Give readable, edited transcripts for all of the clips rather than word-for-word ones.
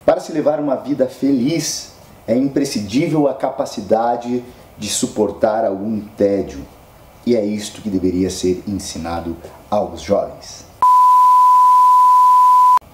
Para se levar uma vida feliz, é imprescindível a capacidade de suportar algum tédio. E é isto que deveria ser ensinado aos jovens.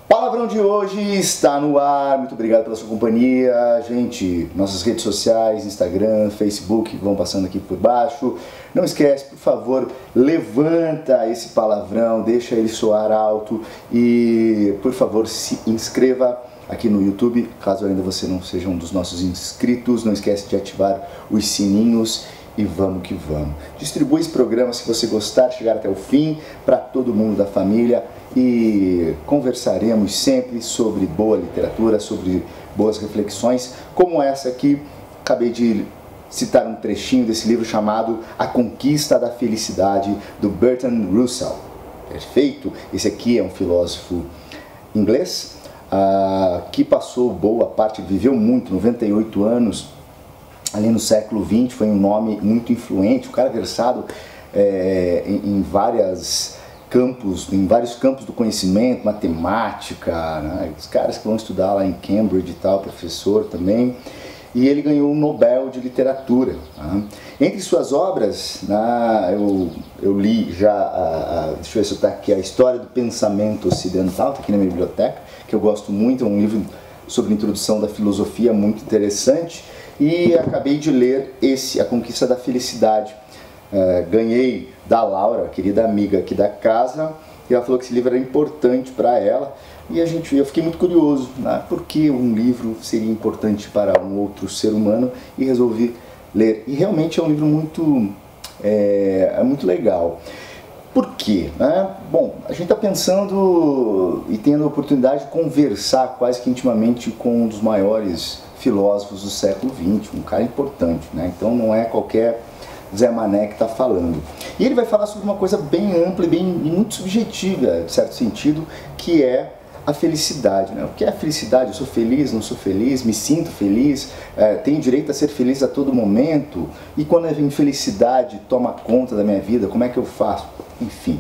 Palavrão de hoje está no ar, muito obrigado pela sua companhia. Gente, nossas redes sociais, Instagram, Facebook, vão passando aqui por baixo. Não esquece, por favor, levanta esse palavrão, deixa ele soar alto e, por favor, se inscreva aqui no YouTube, caso ainda você não seja um dos nossos inscritos. Não esquece de ativar os sininhos e vamos que vamos. Distribua esse programa se você gostar, chegar até o fim, para todo mundo da família, e conversaremos sempre sobre boa literatura, sobre boas reflexões, como essa aqui. Acabei de citar um trechinho desse livro chamado A Conquista da Felicidade, do Bertrand Russell. Perfeito? Esse aqui é um filósofo inglês que passou boa parte, viveu muito, 98 anos, ali no século XX, foi um nome muito influente, um cara versado em vários campos do conhecimento, matemática, né? Os caras que vão estudar lá em Cambridge e tal, professor também, e ele ganhou o Nobel de Literatura. Né? Entre suas obras, né, eu li já, deixa eu ver se eu tá aqui, A História do Pensamento Ocidental, está aqui na minha biblioteca, que eu gosto muito, é um livro sobre introdução da filosofia muito interessante, e acabei de ler esse, A Conquista da Felicidade. Ganhei da Laura, querida amiga aqui da casa, e ela falou que esse livro era importante para ela, e eu fiquei muito curioso, né, por que um livro seria importante para um outro ser humano, e resolvi ler. E realmente é um livro muito legal. Por quê? Né? Bom, a gente está pensando e tendo a oportunidade de conversar quase que intimamente com um dos maiores filósofos do século XX, um cara importante, né? Então não é qualquer Zé Mané que está falando. E ele vai falar sobre uma coisa bem ampla e muito subjetiva, de certo sentido, que é a felicidade. Né? O que é a felicidade? Eu sou feliz, não sou feliz, me sinto feliz, tenho direito a ser feliz a todo momento, e quando a infelicidade toma conta da minha vida, como é que eu faço? Enfim,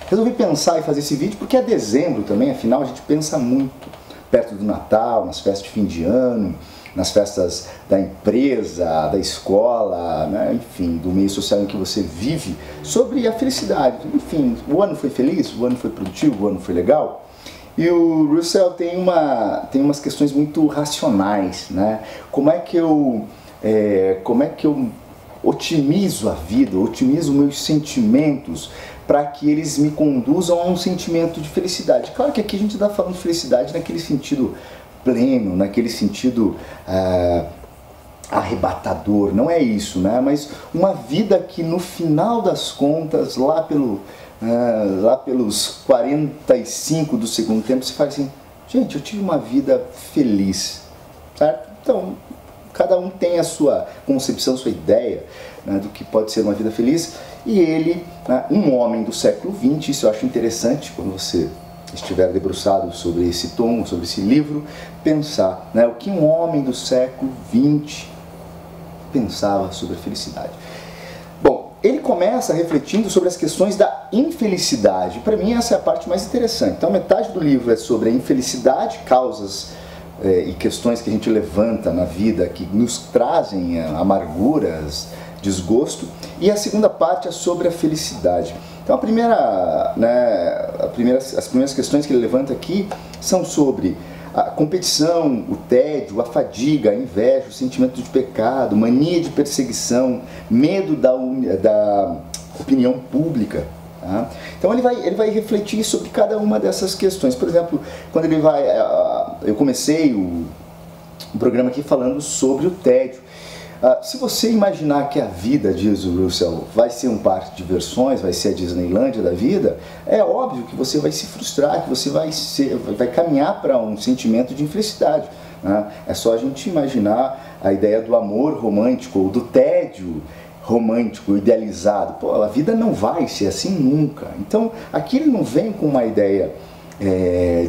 resolvi pensar e fazer esse vídeo porque é dezembro também, afinal a gente pensa muito perto do Natal, nas festas de fim de ano, nas festas da empresa, da escola, né? Enfim, do meio social em que você vive, sobre a felicidade. Enfim, o ano foi feliz, o ano foi produtivo, o ano foi legal. E o Russell tem umas questões muito racionais, né? Como é que eu otimizo a vida, otimizo meus sentimentos para que eles me conduzam a um sentimento de felicidade? Claro que aqui a gente está falando de felicidade naquele sentido pleno, naquele sentido arrebatador, não é isso, né? Mas uma vida que no final das contas, lá pelos 45 do segundo tempo, você fala assim, gente, eu tive uma vida feliz, certo? Então, cada um tem a sua concepção, sua ideia, né, do que pode ser uma vida feliz, e ele, né, um homem do século XX, isso eu acho interessante, quando você estiver debruçado sobre esse tomo, sobre esse livro, pensar, né, o que um homem do século XX pensava sobre a felicidade. Bom, ele começa refletindo sobre as questões da infelicidade. Para mim essa é a parte mais interessante. Então metade do livro é sobre a infelicidade, causas e questões que a gente levanta na vida que nos trazem amarguras, desgosto, e a segunda parte é sobre a felicidade. Então as primeiras questões que ele levanta aqui são sobre a competição, o tédio, a fadiga, a inveja, o sentimento de pecado, mania de perseguição, medo da opinião pública. Tá? Então ele vai refletir sobre cada uma dessas questões. Por exemplo, quando eu comecei o programa aqui falando sobre o tédio. Se você imaginar que a vida, diz o Russell, vai ser um parque de diversões, vai ser a Disneylândia da vida, é óbvio que você vai se frustrar, que você vai caminhar para um sentimento de infelicidade. Né? É só a gente imaginar a ideia do amor romântico, ou do tédio romântico, idealizado. Pô, a vida não vai ser assim nunca. Então, aqui ele não vem com uma ideia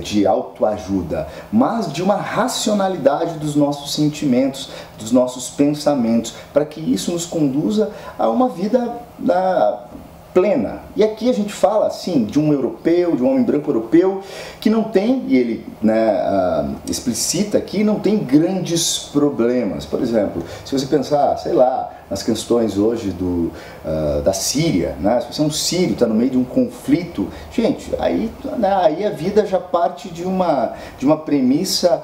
de autoajuda, mas de uma racionalidade dos nossos sentimentos, dos nossos pensamentos, para que isso nos conduza a uma vida plena. E aqui a gente fala, assim, de um europeu, de um homem branco europeu, que não tem, e ele explicita aqui, não tem grandes problemas. Por exemplo, se você pensar, sei lá, nas questões hoje da Síria, né? Se você é um sírio, está no meio de um conflito, gente, aí a vida já parte de uma premissa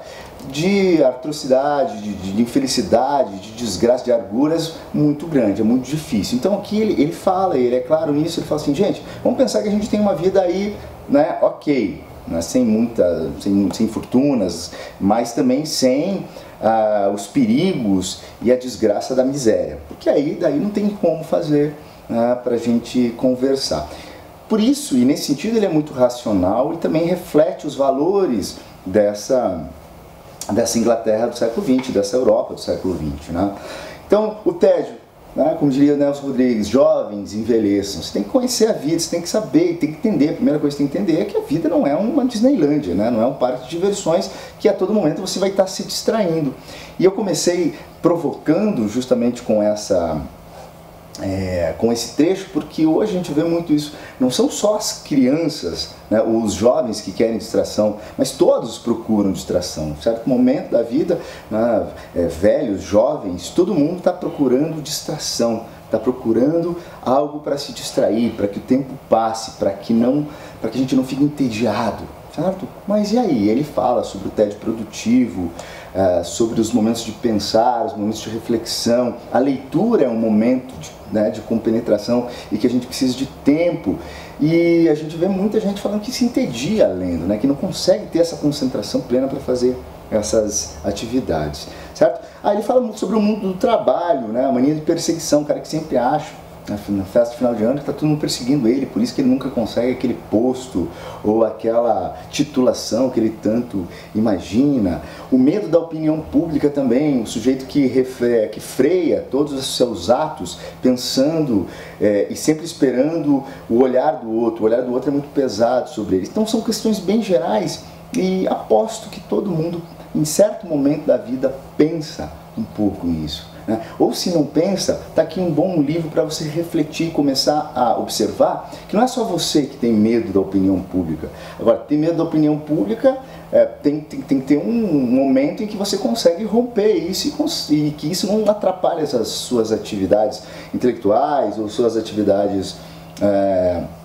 de atrocidade, de infelicidade, de desgraça, de arguras muito grande, é muito difícil. Então aqui ele fala, ele é claro nisso, ele fala assim, gente, vamos pensar que a gente tem uma vida aí, né, ok, né, sem fortunas, mas também sem os perigos e a desgraça da miséria, porque daí não tem como fazer para a gente conversar. Por isso, e nesse sentido, ele é muito racional e também reflete os valores dessa Inglaterra do século XX, dessa Europa do século XX. Né? Então, o tédio, né, como diria Nelson Rodrigues, jovens envelheçam. Você tem que conhecer a vida, você tem que saber, tem que entender. A primeira coisa que você tem que entender é que a vida não é uma Disneylândia, né? Não é um parque de diversões que a todo momento você vai estar se distraindo. E eu comecei provocando justamente com esse trecho, porque hoje a gente vê muito isso. Não são só as crianças, né, os jovens que querem distração, mas todos procuram distração. Em certo momento da vida, né, velhos, jovens, todo mundo está procurando distração, está procurando algo para se distrair, para que o tempo passe, para que a gente não fique entediado. Certo? Mas e aí? Ele fala sobre o tédio produtivo, sobre os momentos de pensar, os momentos de reflexão. A leitura é um momento de compenetração e que a gente precisa de tempo. E a gente vê muita gente falando que se entedia lendo, né? Que não consegue ter essa concentração plena para fazer essas atividades. Certo? Ele fala muito sobre o mundo do trabalho, né? A mania de perseguição, o cara que sempre acha na festa de final de ano que está todo mundo perseguindo ele, por isso que ele nunca consegue aquele posto ou aquela titulação que ele tanto imagina. O medo da opinião pública também, o sujeito que freia todos os seus atos pensando e sempre esperando o olhar do outro. O olhar do outro é muito pesado sobre ele. Então são questões bem gerais e aposto que todo mundo em certo momento da vida pensa um pouco nisso. Né? Ou se não pensa, está aqui um bom livro para você refletir e começar a observar que não é só você que tem medo da opinião pública. Agora, ter medo da opinião pública tem que ter um momento em que você consegue romper isso e que isso não atrapalhe essas suas atividades intelectuais ou suas atividades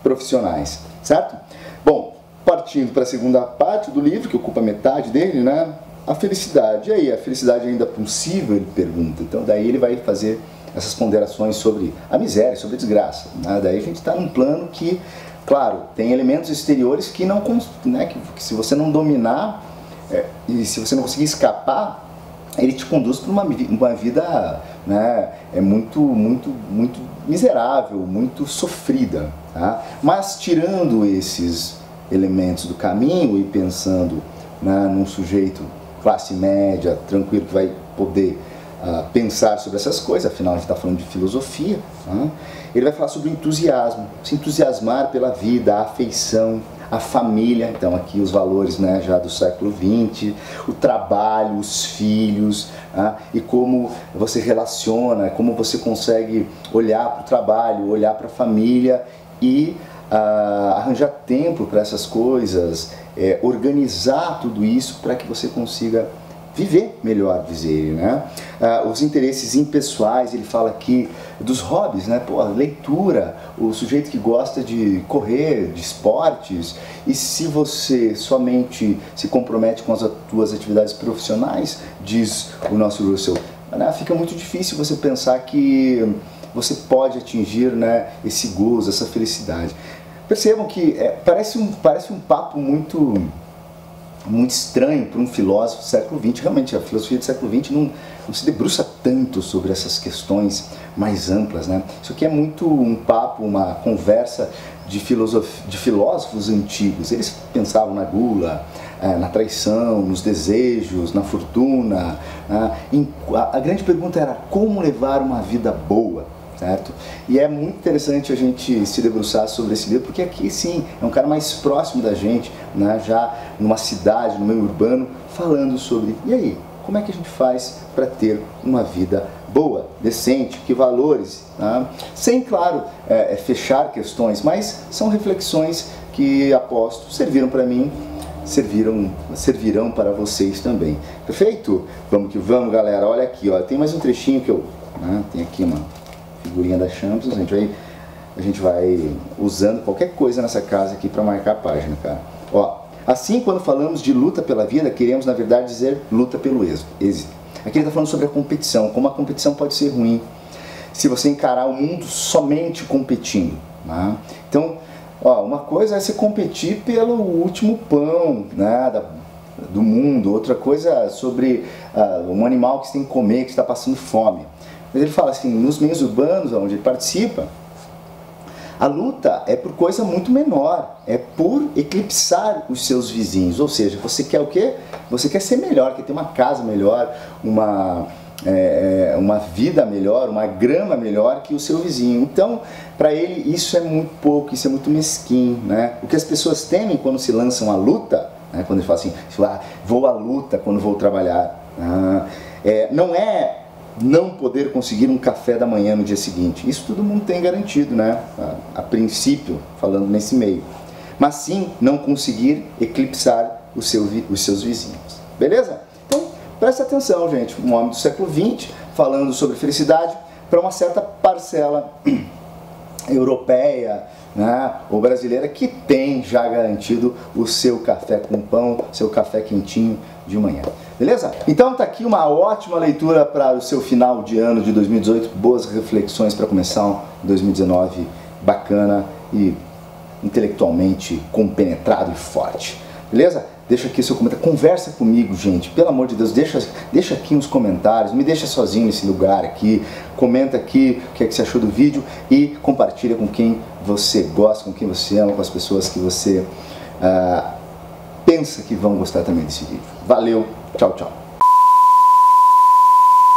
profissionais, certo? Bom, partindo para a segunda parte do livro, que ocupa metade dele, né? A felicidade. E aí, a felicidade ainda possível? Ele pergunta. Então daí ele vai fazer essas ponderações sobre a miséria, sobre a desgraça. Né? Daí a gente está num plano que, claro, tem elementos exteriores que não, né, que se você não dominar e se você não conseguir escapar, ele te conduz para uma vida, né, muito miserável, muito sofrida. Tá? Mas tirando esses elementos do caminho e pensando, né, num sujeito classe média, tranquilo, que vai poder pensar sobre essas coisas, afinal a gente está falando de filosofia, né? Ele vai falar sobre o entusiasmo, se entusiasmar pela vida, a afeição, a família, então aqui os valores, né, já do século XX, o trabalho, os filhos, e como você relaciona, como você consegue olhar para o trabalho, olhar para a família e arranjar tempo para essas coisas, organizar tudo isso para que você consiga viver melhor, diz ele, né? Os interesses impessoais, ele fala aqui dos hobbies, né? Pô, leitura, o sujeito que gosta de correr, de esportes, e se você somente se compromete com as suas atividades profissionais, diz o nosso Russell, né? Fica muito difícil você pensar que você pode atingir, né, esse gozo, essa felicidade. Percebam que parece um papo muito estranho para um filósofo do século XX. Realmente, a filosofia do século XX não se debruça tanto sobre essas questões mais amplas, né? Isso aqui é muito um papo, uma conversa de filósofos antigos. Eles pensavam na gula, na traição, nos desejos, na fortuna. A grande pergunta era como levar uma vida boa. Certo? E é muito interessante a gente se debruçar sobre esse livro, porque aqui sim é um cara mais próximo da gente, né? Já numa cidade, no meio urbano, falando sobre, e aí, como é que a gente faz para ter uma vida boa, decente, que valores, tá? Sem, claro, fechar questões, mas são reflexões que, aposto, serviram para mim, servirão para vocês também. Perfeito? Vamos que vamos, galera. Olha aqui, ó, tem mais um trechinho que tem aqui uma figurinha da Champions, a gente vai usando qualquer coisa nessa casa aqui para marcar a página, cara. Ó, assim, quando falamos de luta pela vida, queremos, na verdade, dizer luta pelo êxito. Aqui ele está falando sobre a competição, como a competição pode ser ruim se você encarar o mundo somente competindo, né? Então, ó, uma coisa é você competir pelo último pão, né, do mundo, outra coisa é sobre um animal que você tem que comer, que está passando fome. Mas ele fala assim, nos meios urbanos onde ele participa, a luta é por coisa muito menor, é por eclipsar os seus vizinhos, ou seja, você quer o quê? Você quer ser melhor, quer ter uma casa melhor, uma vida melhor, uma grama melhor que o seu vizinho. Então, para ele isso é muito pouco, isso é muito mesquinho, né? O que as pessoas temem quando se lançam à luta, né? Quando ele fala assim, vou à luta quando vou trabalhar, não é não poder conseguir um café da manhã no dia seguinte. Isso todo mundo tem garantido, né? A princípio, falando nesse meio. Mas sim, não conseguir eclipsar os seus vizinhos. Beleza? Então, presta atenção, gente. Um homem do século XX falando sobre felicidade para uma certa parcela europeia, né, ou brasileira, que tem já garantido o seu café com pão, seu café quentinho de manhã. Beleza? Então tá aqui uma ótima leitura para o seu final de ano de 2018, boas reflexões para começar um 2019 bacana e intelectualmente compenetrado e forte. Beleza? Deixa aqui seu comentário, conversa comigo, gente, pelo amor de Deus, deixa aqui nos comentários, me deixa sozinho nesse lugar aqui, comenta aqui o que é que você achou do vídeo e compartilha com quem você gosta, com quem você ama, com as pessoas que você pensa que vão gostar também desse vídeo. Valeu, tchau, tchau.